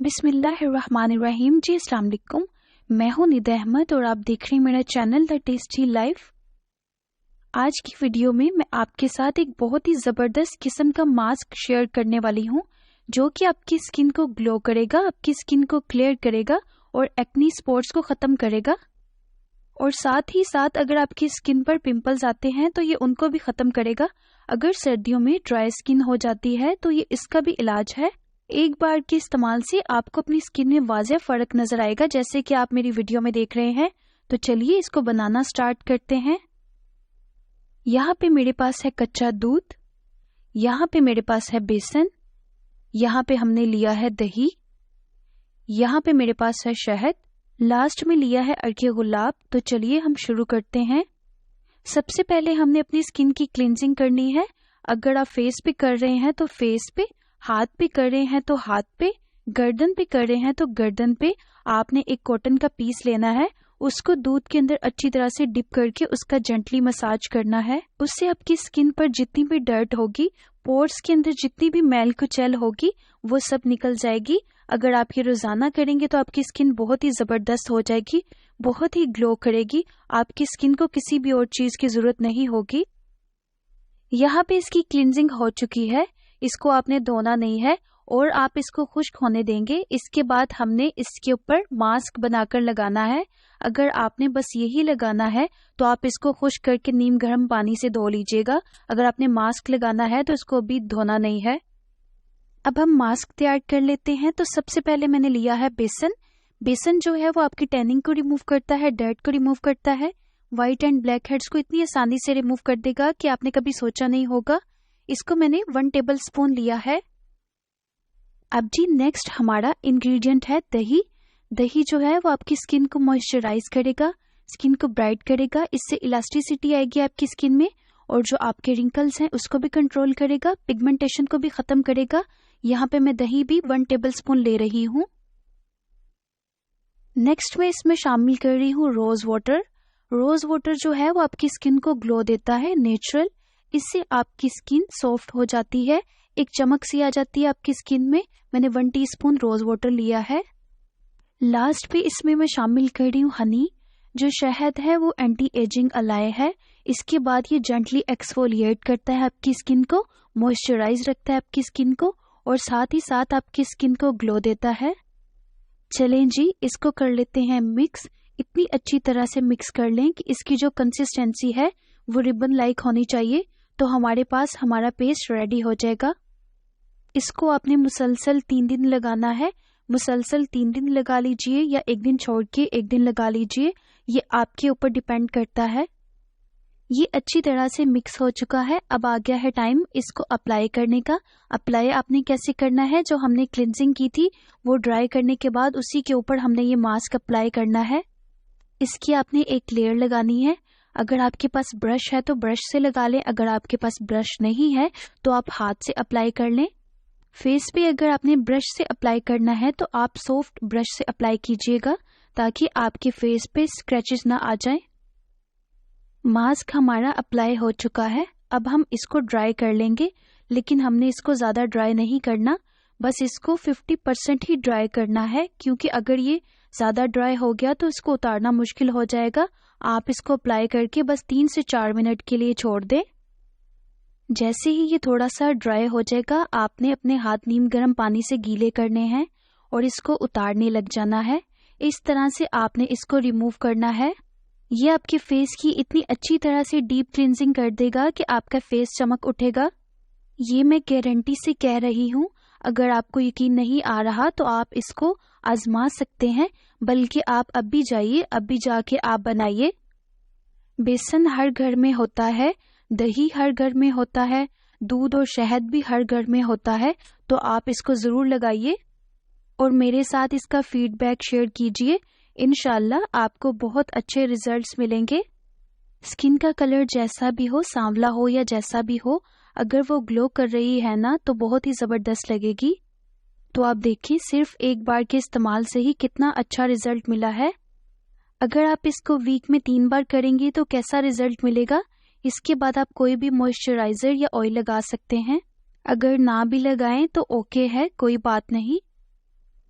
बिस्मिल्लाहिर्रहमानिर्रहीम। जी अस्सलाम वालेकुम। मैं हूं निदा अहमद और आप देख रहे हैं मेरा चैनल द टेस्टी लाइफ। आज की वीडियो में मैं आपके साथ एक बहुत ही ज़बरदस्त किस्म का मास्क शेयर करने वाली हूं जो कि आपकी स्किन को ग्लो करेगा, आपकी स्किन को क्लियर करेगा और एक्नी स्पॉट्स को ख़त्म करेगा। और साथ ही साथ अगर आपकी स्किन पर पिंपल्स आते हैं तो ये उनको भी ख़त्म करेगा। अगर सर्दियों में ड्राई स्किन हो जाती है तो ये इसका भी इलाज है। एक बार के इस्तेमाल से आपको अपनी स्किन में वाज़ेह फ़र्क नज़र आएगा, जैसे कि आप मेरी वीडियो में देख रहे हैं। तो चलिए इसको बनाना स्टार्ट करते हैं। यहाँ पे मेरे पास है कच्चा दूध, यहाँ पे मेरे पास है बेसन, यहाँ पे हमने लिया है दही, यहाँ पे मेरे पास है शहद, लास्ट में लिया है अर्के गुलाब। तो चलिए हम शुरू करते हैं। सबसे पहले हमने अपनी स्किन की क्लींजिंग करनी है। अगर आप फेस पे कर रहे हैं तो फेस पे, हाथ पे कर रहे हैं तो हाथ पे, गर्दन पे कर रहे हैं तो गर्दन पे आपने एक कॉटन का पीस लेना है। उसको दूध के अंदर अच्छी तरह से डिप करके उसका जेंटली मसाज करना है। उससे आपकी स्किन पर जितनी भी डर्ट होगी, पोर्स के अंदर जितनी भी मैल कुचैल होगी, वो सब निकल जाएगी। अगर आप ये रोजाना करेंगे तो आपकी स्किन बहुत ही जबरदस्त हो जाएगी, बहुत ही ग्लो करेगी। आपकी स्किन को किसी भी और चीज की जरूरत नहीं होगी। यहाँ पे इसकी क्लींजिंग हो चुकी है, इसको आपने धोना नहीं है और आप इसको खुश्क होने देंगे। इसके बाद हमने इसके ऊपर मास्क बनाकर लगाना है। अगर आपने बस यही लगाना है तो आप इसको खुश्क करके नीम गर्म पानी से धो लीजिएगा। अगर आपने मास्क लगाना है तो इसको अभी धोना नहीं है। अब हम मास्क तैयार कर लेते हैं। तो सबसे पहले मैंने लिया है बेसन। बेसन जो है वो आपकी टैनिंग को रिमूव करता है, डर्ट को रिमूव करता है, व्हाइट एंड ब्लैक हेड्स को इतनी आसानी से रिमूव कर देगा कि आपने कभी सोचा नहीं होगा। इसको मैंने 1 टेबल स्पून लिया है। अब जी नेक्स्ट हमारा इंग्रेडिएंट है दही। दही जो है वो आपकी स्किन को मॉइस्चराइज करेगा, स्किन को ब्राइट करेगा। इससे इलास्टिसिटी आएगी आपकी स्किन में और जो आपके रिंकल्स हैं उसको भी कंट्रोल करेगा, पिगमेंटेशन को भी खत्म करेगा। यहाँ पे मैं दही भी 1 टेबल स्पून ले रही हूँ। नेक्स्ट मैं इसमें शामिल कर रही हूँ रोज वाटर। रोज वाटर जो है वो आपकी स्किन को ग्लो देता है, नेचुरल। इससे आपकी स्किन सॉफ्ट हो जाती है, एक चमक सी आ जाती है आपकी स्किन में। मैंने 1 टीस्पून रोज वाटर लिया है। लास्ट पे इसमें मैं शामिल कर रही हूँ हनी। जो शहद है वो एंटी एजिंग अलाय है। इसके बाद ये जेंटली एक्सफोलिएट करता है आपकी स्किन को, मॉइस्चराइज रखता है आपकी स्किन को और साथ ही साथ आपकी स्किन को ग्लो देता है। चलें जी इसको कर लेते हैं मिक्स। इतनी अच्छी तरह से मिक्स कर लें कि इसकी जो कंसिस्टेंसी है वो रिबन लाइक होनी चाहिए। तो हमारे पास हमारा पेस्ट रेडी हो जाएगा। इसको आपने मुसलसल 3 दिन लगाना है। मुसलसल 3 दिन लगा लीजिए या एक दिन छोड़ के एक दिन लगा लीजिए, ये आपके ऊपर डिपेंड करता है। ये अच्छी तरह से मिक्स हो चुका है। अब आ गया है टाइम इसको अप्लाई करने का। अप्लाई आपने कैसे करना है, जो हमने क्लिनजिंग की थी वो ड्राई करने के बाद उसी के ऊपर हमने ये मास्क अप्लाई करना है। इसकी आपने एक लेयर लगानी है। अगर आपके पास ब्रश है तो ब्रश से लगा लें, अगर आपके पास ब्रश नहीं है तो आप हाथ से अप्लाई कर लें। फेस पे अगर आपने ब्रश से अप्लाई करना है तो आप सॉफ्ट ब्रश से अप्लाई कीजिएगा ताकि आपके फेस पे स्क्रैचेस ना आ जाएं। मास्क हमारा अप्लाई हो चुका है। अब हम इसको ड्राई कर लेंगे, लेकिन हमने इसको ज़्यादा ड्राई नहीं करना, बस इसको 50% ही ड्राई करना है, क्योंकि अगर ये ज़्यादा ड्राई हो गया तो इसको उतारना मुश्किल हो जाएगा। आप इसको अप्लाई करके बस 3 से 4 मिनट के लिए छोड़ दें। जैसे ही ये थोड़ा सा ड्राई हो जाएगा आपने अपने हाथ नीम गर्म पानी से गीले करने हैं और इसको उतारने लग जाना है। इस तरह से आपने इसको रिमूव करना है। ये आपके फेस की इतनी अच्छी तरह से डीप क्लींजिंग कर देगा कि आपका फेस चमक उठेगा। ये मैं गारंटी से कह रही हूँ। अगर आपको यकीन नहीं आ रहा तो आप इसको आजमा सकते हैं, बल्कि आप अब भी जाइए, अब भी जाके आप बनाइए। बेसन हर घर में होता है, दही हर घर में होता है, दूध और शहद भी हर घर में होता है। तो आप इसको ज़रूर लगाइए और मेरे साथ इसका फीडबैक शेयर कीजिए। इंशाल्लाह आपको बहुत अच्छे रिजल्ट्स मिलेंगे। स्किन का कलर जैसा भी हो, सांवला हो या जैसा भी हो, अगर वो ग्लो कर रही है ना तो बहुत ही ज़बरदस्त लगेगी। तो आप देखिए सिर्फ एक बार के इस्तेमाल से ही कितना अच्छा रिजल्ट मिला है। अगर आप इसको वीक में 3 बार करेंगे तो कैसा रिजल्ट मिलेगा। इसके बाद आप कोई भी मॉइस्चराइजर या ऑयल लगा सकते हैं। अगर ना भी लगाएं तो ओके है, कोई बात नहीं।